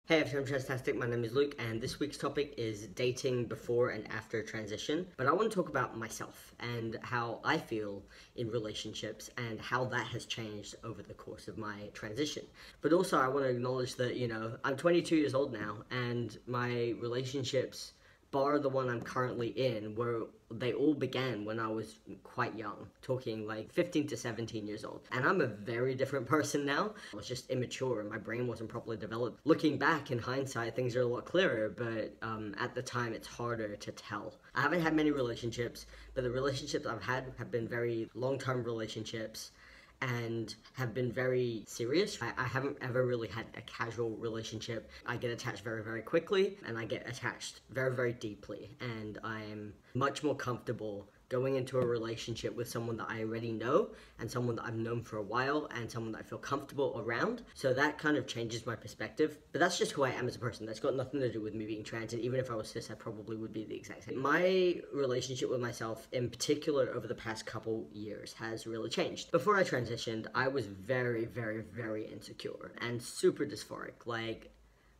Hey, I'm Transtastic. My name is Luke, and this week's topic is dating before and after transition. But I want to talk about myself and how I feel in relationships and how that has changed over the course of my transition. But also, I want to acknowledge that, I'm 22 years old now, and my relationships, bar the one I'm currently in, they all began when I was quite young, talking like 15 to 17 years old. And I'm a very different person now. I was just immature and my brain wasn't properly developed. Looking back in hindsight, things are a lot clearer, but at the time it's harder to tell. I haven't had many relationships, but the relationships I've had have been very long-term relationships and have been very serious. I haven't ever really had a casual relationship. I get attached very, very quickly, and I get attached very, very deeply, and I'm much more comfortable going into a relationship with someone that I already know and someone that I've known for a while and someone that I feel comfortable around. So that kind of changes my perspective. But that's just who I am as a person. That's got nothing to do with me being trans, and even if I was cis, I probably would be the exact same. My relationship with myself, in particular over the past couple years, has really changed. Before I transitioned, I was very, very, very insecure and super dysphoric.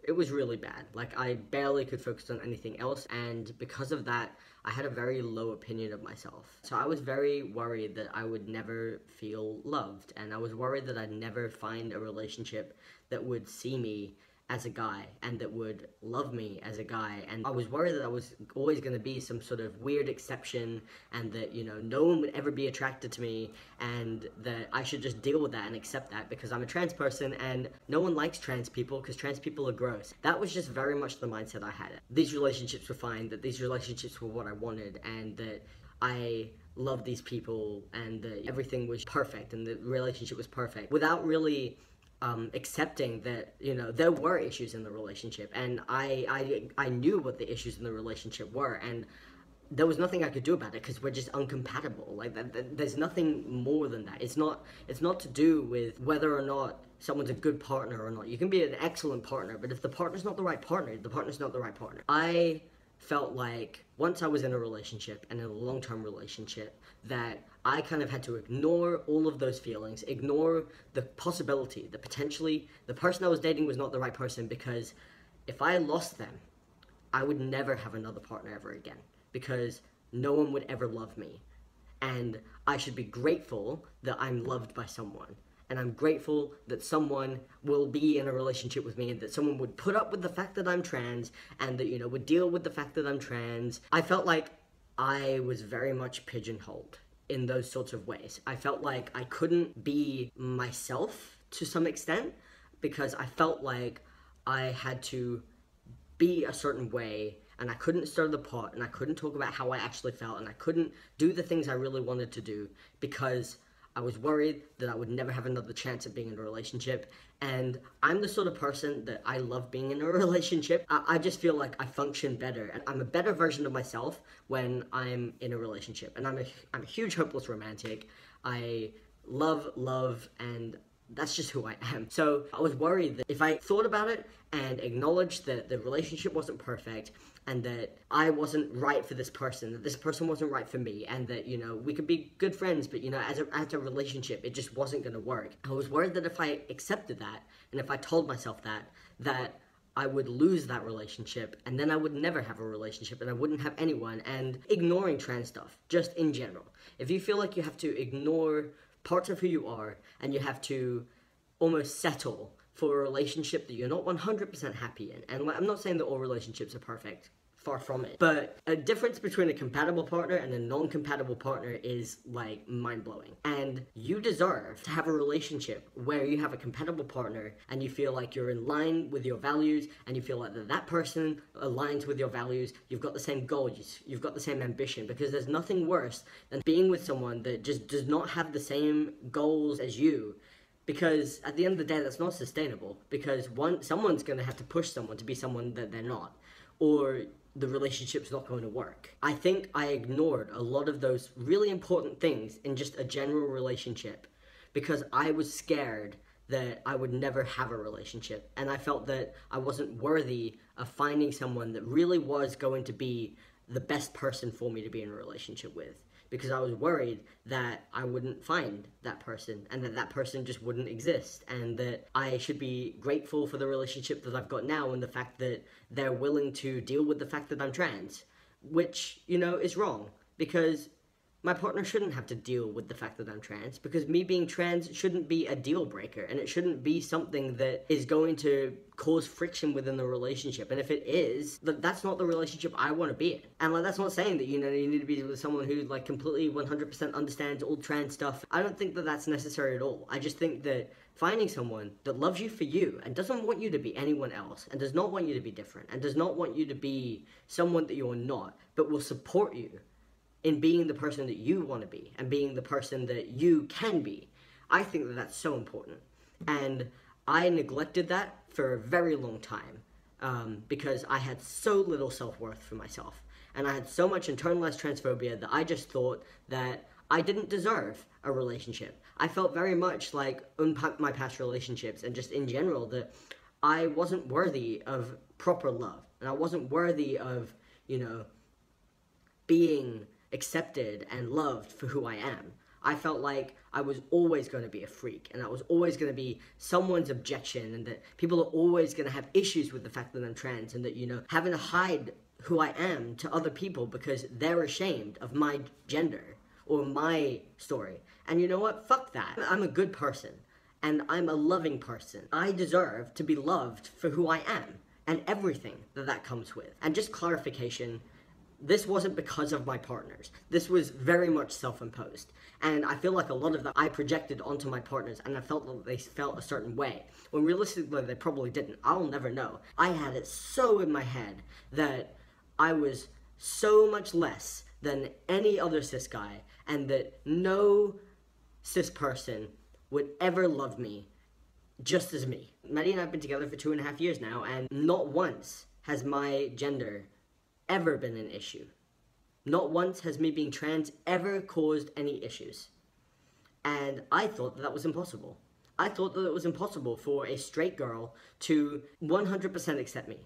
It was really bad. I barely could focus on anything else, and because of that, I had a very low opinion of myself. So I was very worried that I would never feel loved, and I was worried that I'd never find a relationship that would see me as a guy and that would love me as a guy. And I was worried that I was always going to be some sort of weird exception, and that no one would ever be attracted to me, and that I should just deal with that and accept that because I'm a trans person and no one likes trans people because trans people are gross. That was just very much the mindset I had. These relationships were fine, that these relationships were what I wanted, and that I loved these people, and that everything was perfect and the relationship was perfect, without really accepting that there were issues in the relationship, and I knew what the issues in the relationship were, and there was nothing I could do about it because we're just uncompatible. There's nothing more than that. It's not to do with whether or not someone's a good partner or not. You can be an excellent partner, but if the partner's not the right partner, the partner's not the right partner. I felt like once I was in a relationship, and in a long-term relationship, that I kind of had to ignore all of those feelings, ignore the possibility that potentially the person I was dating was not the right person, because if I lost them, I would never have another partner ever again, because no one would ever love me. And I should be grateful that I'm loved by someone. And I'm grateful that someone will be in a relationship with me, and that someone would put up with the fact that I'm trans, and that, would deal with the fact that I'm trans. I felt like I was very much pigeonholed in those sorts of ways. I felt like I couldn't be myself to some extent, because I felt like I had to be a certain way, and I couldn't stir the pot, and I couldn't talk about how I actually felt, and I couldn't do the things I really wanted to do because I was worried that I would never have another chance at being in a relationship. And I'm the sort of person that I love being in a relationship. I just feel like I function better, and I'm a better version of myself when I'm in a relationship. And I'm a huge hopeless romantic. I love, and that's just who I am. So I was worried that if I thought about it and acknowledged that the relationship wasn't perfect, and that I wasn't right for this person, that this person wasn't right for me, and that, we could be good friends, but, as a relationship, it just wasn't going to work. I was worried that if I accepted that, and if I told myself that I would lose that relationship, and then I would never have a relationship, and I wouldn't have anyone. And ignoring trans stuff, just in general. If you feel like you have to ignore parts of who you are, and you have to almost settle for a relationship that you're not 100% happy in. And I'm not saying that all relationships are perfect, far from it, but a difference between a compatible partner and a non-compatible partner is mind-blowing. And you deserve to have a relationship where you have a compatible partner and you feel like you're in line with your values, and you feel like that person aligns with your values. You've got the same goals, you've got the same ambition, because there's nothing worse than being with someone that just does not have the same goals as you. Because at the end of the day, that's not sustainable, because someone's going to have to push someone to be someone that they're not, or the relationship's not going to work. I think I ignored a lot of those really important things in just a general relationship because I was scared that I would never have a relationship, and I felt that I wasn't worthy of finding someone that really was going to be the best person for me to be in a relationship with. because I was worried that I wouldn't find that person and that that person just wouldn't exist, and that I should be grateful for the relationship that I've got now and the fact that they're willing to deal with the fact that I'm trans, which, you know, is wrong, because my partner shouldn't have to deal with the fact that I'm trans, because me being trans shouldn't be a deal breaker, and it shouldn't be something that is going to cause friction within the relationship. And if it is, that's not the relationship I want to be in. And like, that's not saying that, you know, you need to be with someone who like completely 100% understands all trans stuff. I don't think that that's necessary at all. I just think that finding someone that loves you for you and doesn't want you to be anyone else, and does not want you to be different, and does not want you to be someone that you're not, but will support you in being the person that you want to be and being the person that you can be. I think that that's so important. And I neglected that for a very long time because I had so little self-worth for myself. And I had so much internalized transphobia that I just thought that I didn't deserve a relationship. I felt very much like in my past relationships and just in general that I wasn't worthy of proper love. And I wasn't worthy of, you know, being accepted and loved for who I am. I felt like I was always going to be a freak, and I was always going to be someone's objection, and that people are always going to have issues with the fact that I'm trans, and that, you know, having to hide who I am to other people because they're ashamed of my gender or my story. And you know what? Fuck that. I'm a good person, and I'm a loving person. I deserve to be loved for who I am and everything that that comes with. And just clarification, this wasn't because of my partners. This was very much self-imposed. And I feel like a lot of that I projected onto my partners, and I felt that they felt a certain way, when realistically they probably didn't. I'll never know. I had it so in my head that I was so much less than any other cis guy, and that no cis person would ever love me just as me. Maddie and I have been together for 2.5 years now, and not once has my gender ever been an issue. Not once has me being trans ever caused any issues. And I thought that that was impossible. I thought that it was impossible for a straight girl to 100% accept me,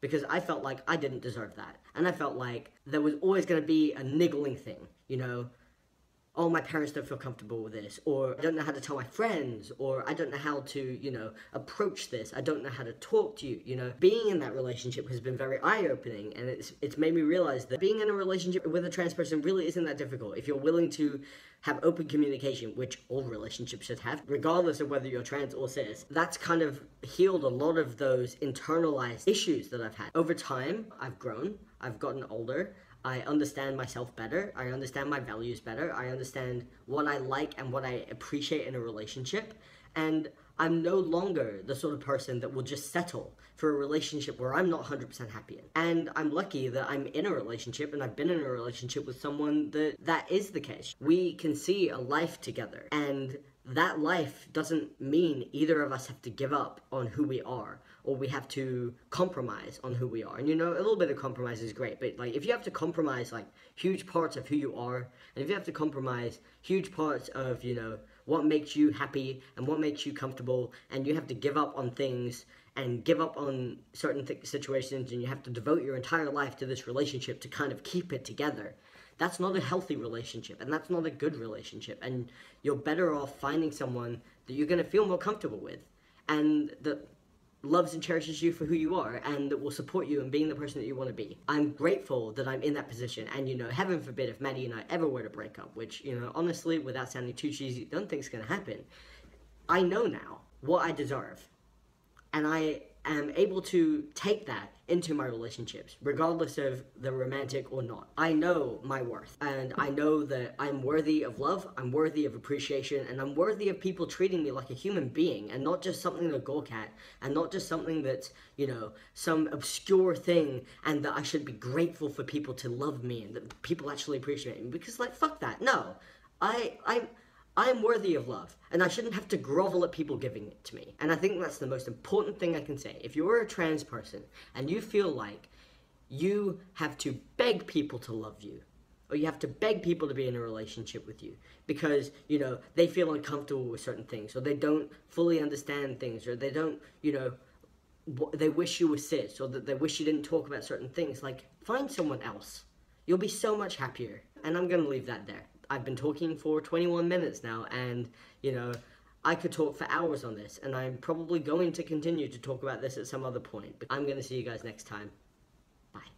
because I felt like I didn't deserve that. And I felt like there was always going to be a niggling thing, you know, oh, my parents don't feel comfortable with this, or I don't know how to tell my friends, or I don't know how to, you know, approach this, I don't know how to talk to you, you know. Being in that relationship has been very eye-opening, and it's made me realize that being in a relationship with a trans person really isn't that difficult if you're willing to have open communication, which all relationships should have, regardless of whether you're trans or cis. That's kind of healed a lot of those internalized issues that I've had. Over time, I've grown, I've gotten older, I understand myself better, I understand my values better, I understand what I like and what I appreciate in a relationship, and I'm no longer the sort of person that will just settle for a relationship where I'm not 100% happy in. And I'm lucky that I'm in a relationship, and I've been in a relationship with someone that is the case. We can see a life together, and that life doesn't mean either of us have to give up on who we are, or we have to compromise on who we are. And you know, a little bit of compromise is great, but like, if you have to compromise like huge parts of who you are, and if you have to compromise huge parts of, you know, what makes you happy and what makes you comfortable, and you have to give up on things and give up on certain situations, and you have to devote your entire life to this relationship to kind of keep it together, that's not a healthy relationship, and that's not a good relationship. And you're better off finding someone that you're going to feel more comfortable with, and that loves and cherishes you for who you are, and that will support you in being the person that you want to be. I'm grateful that I'm in that position, and, you know, heaven forbid if Maddie and I ever were to break up, which, you know, honestly, without sounding too cheesy, don't think it's going to happen. I know now what I deserve, and I am able to take that into my relationships, regardless of the romantic or not. I know my worth, and I know that I'm worthy of love, I'm worthy of appreciation, and I'm worthy of people treating me like a human being, and not just something to gawk at, and not just something that's, you know, some obscure thing, and that I should be grateful for people to love me, and that people actually appreciate me, because, like, fuck that. No. I'm worthy of love, and I shouldn't have to grovel at people giving it to me. And I think that's the most important thing I can say. If you're a trans person and you feel like you have to beg people to love you, or you have to beg people to be in a relationship with you because, you know, they feel uncomfortable with certain things, or they don't fully understand things, or they don't, you know, they wish you were cis, or that they wish you didn't talk about certain things, like, find someone else. You'll be so much happier. And I'm gonna leave that there. I've been talking for 21 minutes now, and, you know, I could talk for hours on this, and I'm probably going to continue to talk about this at some other point. But I'm going to see you guys next time. Bye.